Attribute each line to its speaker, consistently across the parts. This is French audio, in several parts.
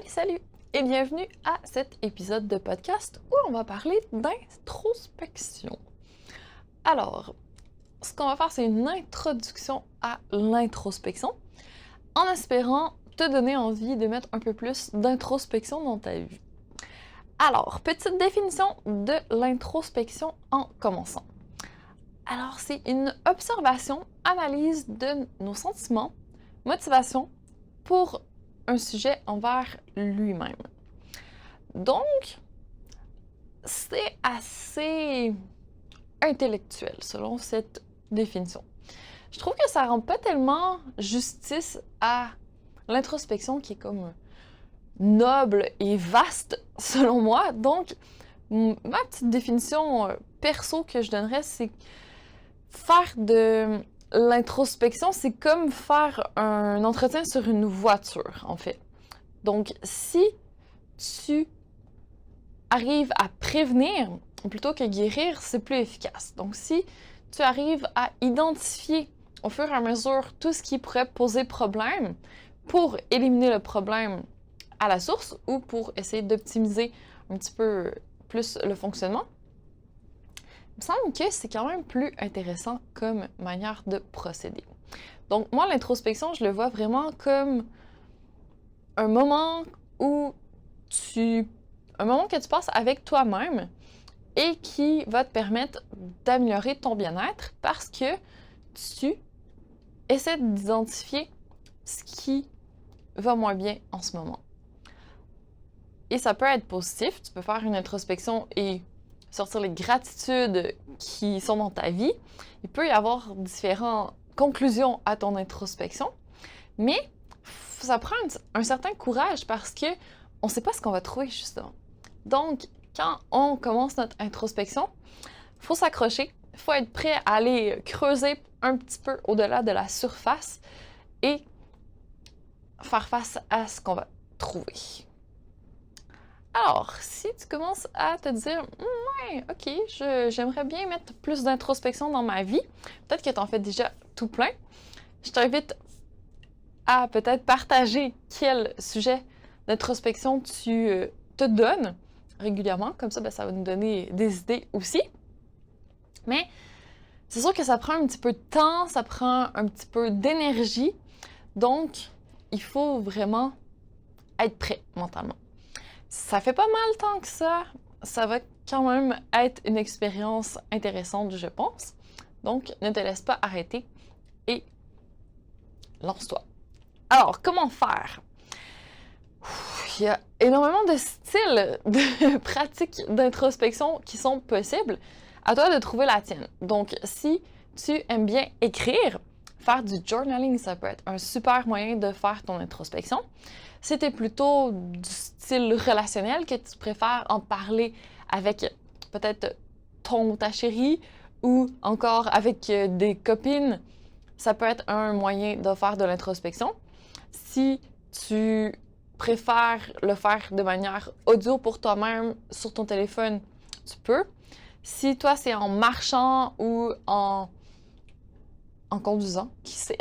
Speaker 1: Salut et bienvenue à cet épisode de podcast où on va parler d'introspection. Alors, ce qu'on va faire, c'est une introduction à l'introspection en espérant te donner envie de mettre un peu plus d'introspection dans ta vie. Alors, petite définition de l'introspection en commençant. Alors, c'est une observation, analyse de nos sentiments, motivation pour un sujet envers lui-même. Donc, c'est assez intellectuel selon cette définition. Je trouve que ça rend pas tellement justice à l'introspection qui est comme noble et vaste selon moi. Donc, ma petite définition perso que je donnerais, c'est faire de l'introspection, c'est comme faire un entretien sur une voiture, en fait. Donc, si tu arrives à prévenir plutôt que guérir, c'est plus efficace. Donc, si tu arrives à identifier au fur et à mesure tout ce qui pourrait poser problème pour éliminer le problème à la source ou pour essayer d'optimiser un petit peu plus le fonctionnement, il me semble que c'est quand même plus intéressant comme manière de procéder. Donc, moi, l'introspection, je le vois vraiment comme un moment que tu passes avec toi-même et qui va te permettre d'améliorer ton bien-être parce que tu essaies d'identifier ce qui va moins bien en ce moment. Et ça peut être positif, tu peux faire une introspection et sortir les gratitudes qui sont dans ta vie. Il peut y avoir différentes conclusions à ton introspection, mais ça prend un certain courage parce que on ne sait pas ce qu'on va trouver, justement. Donc, quand on commence notre introspection, il faut s'accrocher, il faut être prêt à aller creuser un petit peu au-delà de la surface et faire face à ce qu'on va trouver. Alors, si tu commences à te dire « Ouais, ok, j'aimerais bien mettre plus d'introspection dans ma vie », peut-être que tu en fais déjà tout plein, je t'invite à peut-être partager quel sujet d'introspection tu te donnes régulièrement. Comme ça, ça va nous donner des idées aussi. Mais c'est sûr que ça prend un petit peu de temps, ça prend un petit peu d'énergie. Donc, il faut vraiment être prêt mentalement. Ça fait pas mal tant que ça va quand même être une expérience intéressante, je pense. Donc, ne te laisse pas arrêter et lance-toi. Alors, comment faire? Il y a énormément de styles de pratiques d'introspection qui sont possibles. À toi de trouver la tienne. Donc, si tu aimes bien écrire, faire du journaling, ça peut être un super moyen de faire ton introspection. Si tu es plutôt du style relationnel, que tu préfères en parler avec peut-être ton ou ta chérie ou encore avec des copines, ça peut être un moyen de faire de l'introspection. Si tu préfères le faire de manière audio pour toi-même sur ton téléphone, tu peux. Si toi, c'est en marchant ou en conduisant, qui sait,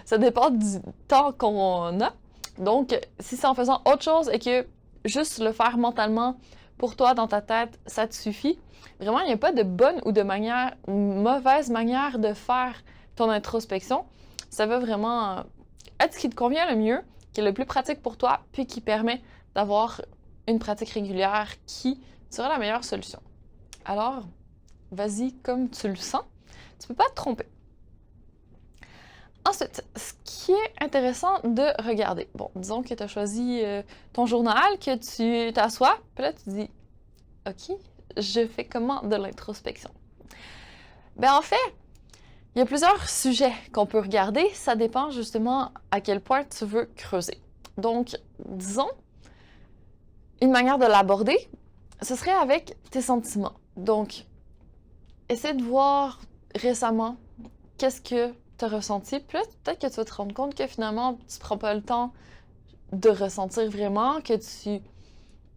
Speaker 1: ça dépend du temps qu'on a. Donc, si c'est en faisant autre chose et que juste le faire mentalement pour toi dans ta tête, ça te suffit. Vraiment, il n'y a pas de bonne ou de mauvaise manière de faire ton introspection. Ça va vraiment être ce qui te convient le mieux, qui est le plus pratique pour toi, puis qui permet d'avoir une pratique régulière qui sera la meilleure solution. Alors, vas-y comme tu le sens. Tu peux pas te tromper. Ensuite, ce qui est intéressant de regarder. Bon, disons que tu as choisi ton journal, que tu t'assois, puis là tu dis « OK, je fais comment de l'introspection? » En fait, il y a plusieurs sujets qu'on peut regarder. Ça dépend justement à quel point tu veux creuser. Donc, disons, une manière de l'aborder, ce serait avec tes sentiments. Donc, essaie de voir récemment qu'est-ce que tu as ressenti. Puis là, peut-être que tu vas te rendre compte que finalement, tu ne prends pas le temps de ressentir vraiment, que tu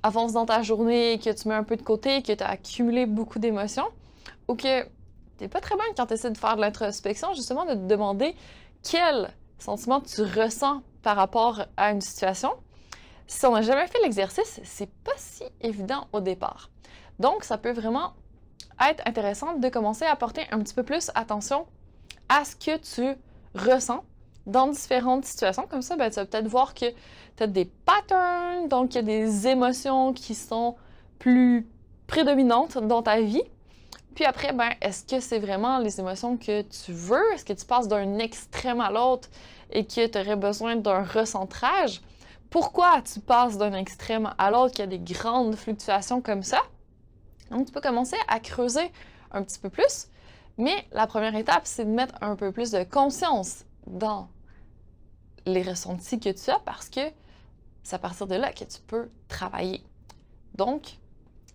Speaker 1: avances dans ta journée, que tu mets un peu de côté, que tu as accumulé beaucoup d'émotions, ou que tu n'es pas très bonne quand tu essaies de faire de l'introspection, justement, de te demander quel sentiment tu ressens par rapport à une situation. si on n'a jamais fait l'exercice, c'est pas si évident au départ. Donc, ça peut vraiment être intéressant de commencer à porter un petit peu plus attention à ce que tu ressens dans différentes situations. Comme ça, ben, tu vas peut-être voir que tu as des patterns, donc il y a des émotions qui sont plus prédominantes dans ta vie. Puis après, ben, est-ce que c'est vraiment les émotions que tu veux? Est-ce que tu passes d'un extrême à l'autre et que tu aurais besoin d'un recentrage? Pourquoi tu passes d'un extrême à l'autre, qu'il y a des grandes fluctuations comme ça? Donc, tu peux commencer à creuser un petit peu plus, mais la première étape, c'est de mettre un peu plus de conscience dans les ressentis que tu as parce que c'est à partir de là que tu peux travailler. Donc,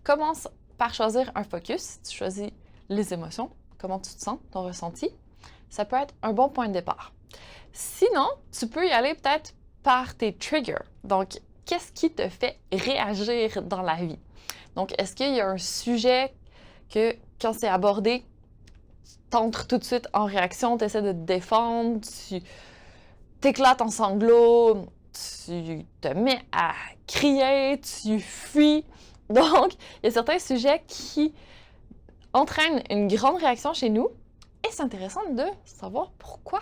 Speaker 1: commence par choisir un focus. Tu choisis les émotions, comment tu te sens, ton ressenti. Ça peut être un bon point de départ. Sinon, tu peux y aller peut-être par tes triggers. Donc, qu'est-ce qui te fait réagir dans la vie? Donc, est-ce qu'il y a un sujet que, quand c'est abordé, tu t'entres tout de suite en réaction, tu essaies de te défendre, tu t'éclates en sanglots, tu te mets à crier, tu fuis. Donc, il y a certains sujets qui entraînent une grande réaction chez nous et c'est intéressant de savoir pourquoi.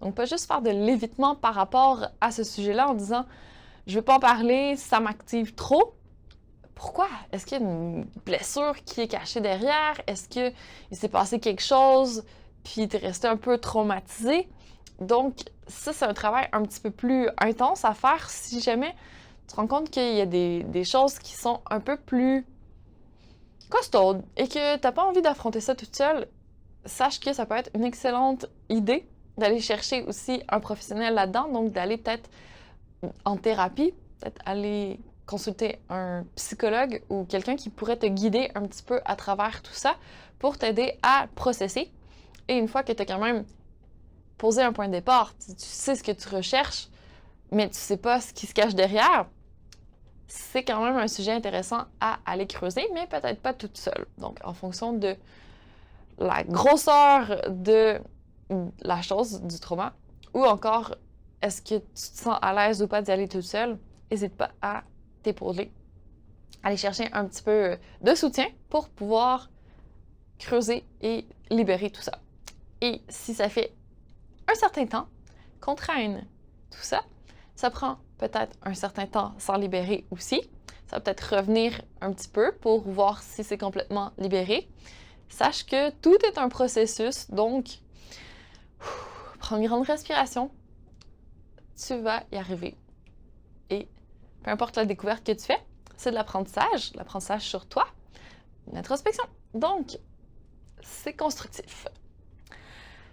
Speaker 1: Donc, pas juste faire de l'évitement par rapport à ce sujet-là en disant « je ne veux pas en parler, ça m'active trop ». Pourquoi? Est-ce qu'il y a une blessure qui est cachée derrière? Est-ce qu'il s'est passé quelque chose puis tu es resté un peu traumatisé? Donc, ça, c'est un travail un petit peu plus intense à faire si jamais tu te rends compte qu'il y a des choses qui sont un peu plus costaudes et que tu n'as pas envie d'affronter ça toute seule. Sache que ça peut être une excellente idée d'aller chercher aussi un professionnel là-dedans, donc d'aller peut-être en thérapie, peut-être aller consulter un psychologue ou quelqu'un qui pourrait te guider un petit peu à travers tout ça pour t'aider à processer. Et une fois que tu as quand même posé un point de départ, tu sais ce que tu recherches, mais tu sais pas ce qui se cache derrière, c'est quand même un sujet intéressant à aller creuser, mais peut-être pas toute seule. Donc, en fonction de la grosseur de la chose, du trauma, ou encore, est-ce que tu te sens à l'aise ou pas d'y aller toute seule, n'hésite pas à t'épauler, aller chercher un petit peu de soutien pour pouvoir creuser et libérer tout ça. Et si ça fait un certain temps qu'on traîne tout ça, ça prend peut-être un certain temps sans libérer aussi. Ça va peut-être revenir un petit peu pour voir si c'est complètement libéré. Sache que tout est un processus, donc prends une grande respiration, tu vas y arriver. Et peu importe la découverte que tu fais, c'est de l'apprentissage sur toi, une introspection. Donc, c'est constructif.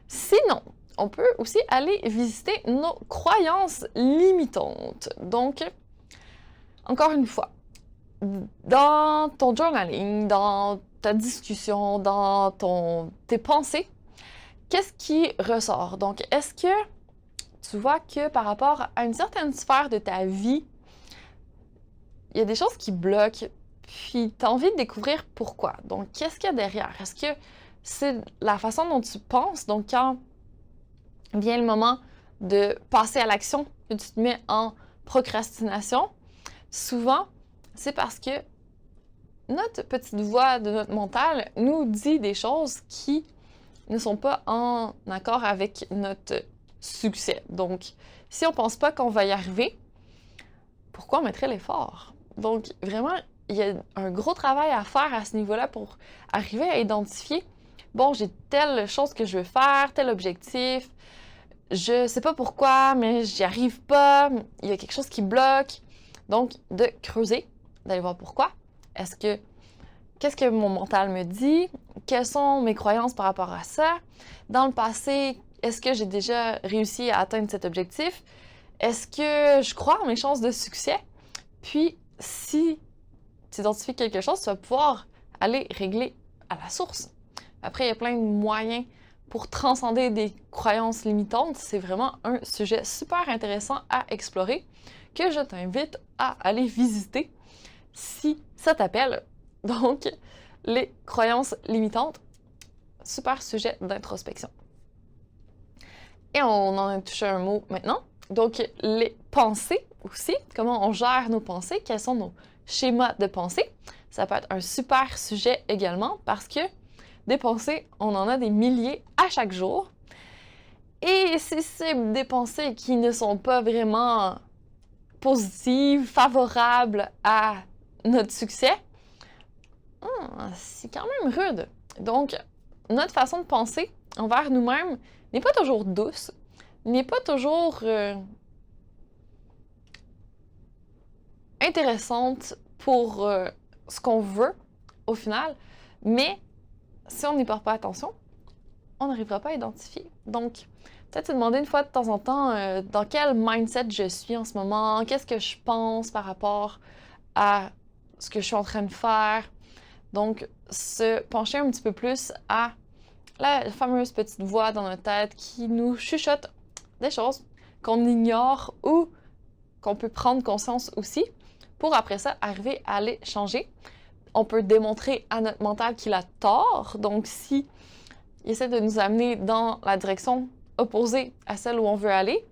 Speaker 1: Sinon, on peut aussi aller visiter nos croyances limitantes. Donc, encore une fois, dans ton journaling, dans ta discussion, dans tes pensées, qu'est-ce qui ressort? Donc, est-ce que tu vois que par rapport à une certaine sphère de ta vie, il y a des choses qui bloquent, puis tu as envie de découvrir pourquoi. Donc, qu'est-ce qu'il y a derrière? Est-ce que c'est la façon dont tu penses? Donc, quand vient le moment de passer à l'action, que tu te mets en procrastination, souvent, c'est parce que notre petite voix de notre mental nous dit des choses qui ne sont pas en accord avec notre succès. Donc, si on ne pense pas qu'on va y arriver, pourquoi on mettrait l'effort? Donc, vraiment, il y a un gros travail à faire à ce niveau-là pour arriver à identifier, bon, j'ai telle chose que je veux faire, tel objectif, je sais pas pourquoi, mais j'y arrive pas, il y a quelque chose qui bloque. Donc, de creuser, d'aller voir pourquoi. Qu'est-ce que mon mental me dit? Quelles sont mes croyances par rapport à ça? Dans le passé, est-ce que j'ai déjà réussi à atteindre cet objectif? Est-ce que je crois en mes chances de succès? Puis, si tu identifies quelque chose, tu vas pouvoir aller régler à la source. Après, il y a plein de moyens pour transcender des croyances limitantes. C'est vraiment un sujet super intéressant à explorer que je t'invite à aller visiter si ça t'appelle. Donc, les croyances limitantes, super sujet d'introspection. Et on en a touché un mot maintenant. Donc, les pensées aussi, comment on gère nos pensées, quels sont nos schémas de pensée. Ça peut être un super sujet également parce que des pensées, on en a des milliers à chaque jour. Et si c'est des pensées qui ne sont pas vraiment positives, favorables à notre succès, c'est quand même rude. Donc, notre façon de penser envers nous-mêmes n'est pas toujours douce, n'est pas toujours intéressante pour ce qu'on veut au final, mais si on n'y porte pas attention, on n'arrivera pas à identifier. Donc, peut-être se demander une fois de temps en temps dans quel mindset je suis en ce moment, qu'est-ce que je pense par rapport à ce que je suis en train de faire. Donc, se pencher un petit peu plus à la fameuse petite voix dans notre tête qui nous chuchote des choses qu'on ignore ou qu'on peut prendre conscience aussi pour après ça arriver à les changer. On peut démontrer à notre mental qu'il a tort. Donc, si il essaie de nous amener dans la direction opposée à celle où on veut aller,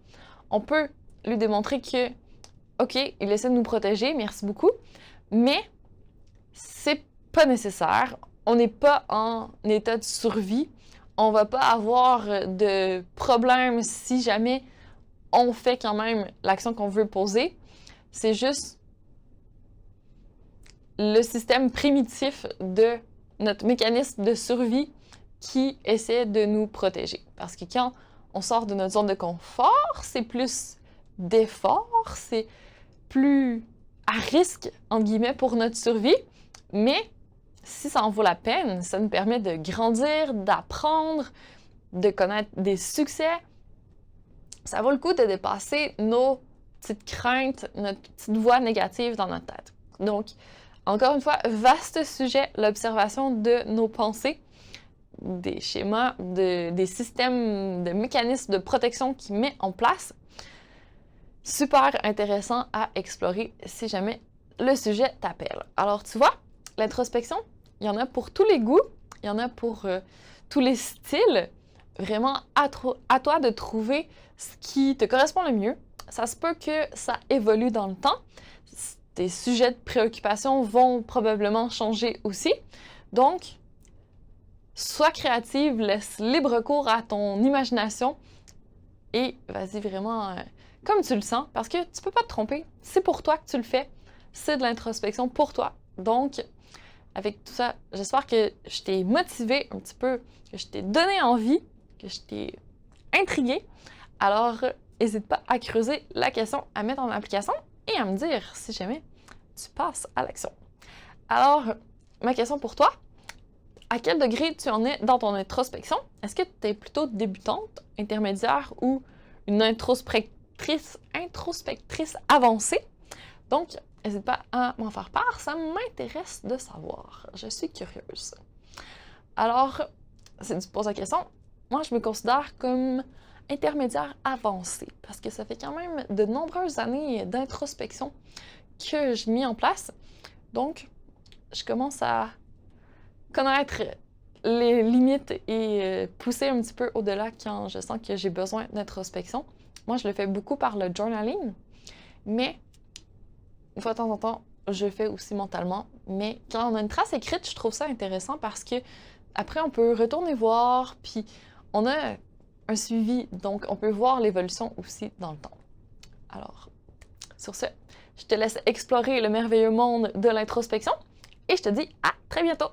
Speaker 1: on peut lui démontrer que, OK, il essaie de nous protéger, merci beaucoup, mais c'est pas nécessaire. On n'est pas en état de survie. On va pas avoir de problème si jamais on fait quand même l'action qu'on veut poser. C'est juste le système primitif de notre mécanisme de survie qui essaie de nous protéger. Parce que quand on sort de notre zone de confort, c'est plus d'effort, c'est plus à risque, entre guillemets, pour notre survie. Mais si ça en vaut la peine, ça nous permet de grandir, d'apprendre, de connaître des succès. Ça vaut le coup de dépasser nos petites craintes, notre petite voix négative dans notre tête. Donc, encore une fois, vaste sujet, l'observation de nos pensées, des schémas, des systèmes, de mécanismes de protection qu'il met en place. Super intéressant à explorer si jamais le sujet t'appelle. Alors, tu vois, l'introspection, il y en a pour tous les goûts, il y en a pour tous les styles. Vraiment, à toi de trouver ce qui te correspond le mieux. Ça se peut que ça évolue dans le temps. Tes sujets de préoccupation vont probablement changer aussi. Donc, sois créative, laisse libre cours à ton imagination et vas-y vraiment comme tu le sens parce que tu peux pas te tromper. C'est pour toi que tu le fais. C'est de l'introspection pour toi. Donc, avec tout ça, j'espère que je t'ai motivé un petit peu, que je t'ai donné envie, que je t'ai intrigué. Alors, n'hésite pas à creuser la question, à mettre en application et à me dire si jamais tu passes à l'action. Alors, ma question pour toi, à quel degré tu en es dans ton introspection? Est-ce que tu es plutôt débutante, intermédiaire ou une introspectrice avancée? Donc, n'hésite pas à m'en faire part, ça m'intéresse de savoir. Je suis curieuse. Alors, si tu te poses la question, moi je me considère comme intermédiaire avancé parce que ça fait quand même de nombreuses années d'introspection que j'ai mis en place. Donc, je commence à connaître les limites et pousser un petit peu au-delà quand je sens que j'ai besoin d'introspection. Moi, je le fais beaucoup par le journaling, mais une fois de temps en temps, je le fais aussi mentalement. Mais quand on a une trace écrite, je trouve ça intéressant parce que après, on peut retourner voir, puis on a un suivi, donc on peut voir l'évolution aussi dans le temps. Alors, sur ce, je te laisse explorer le merveilleux monde de l'introspection et je te dis à très bientôt!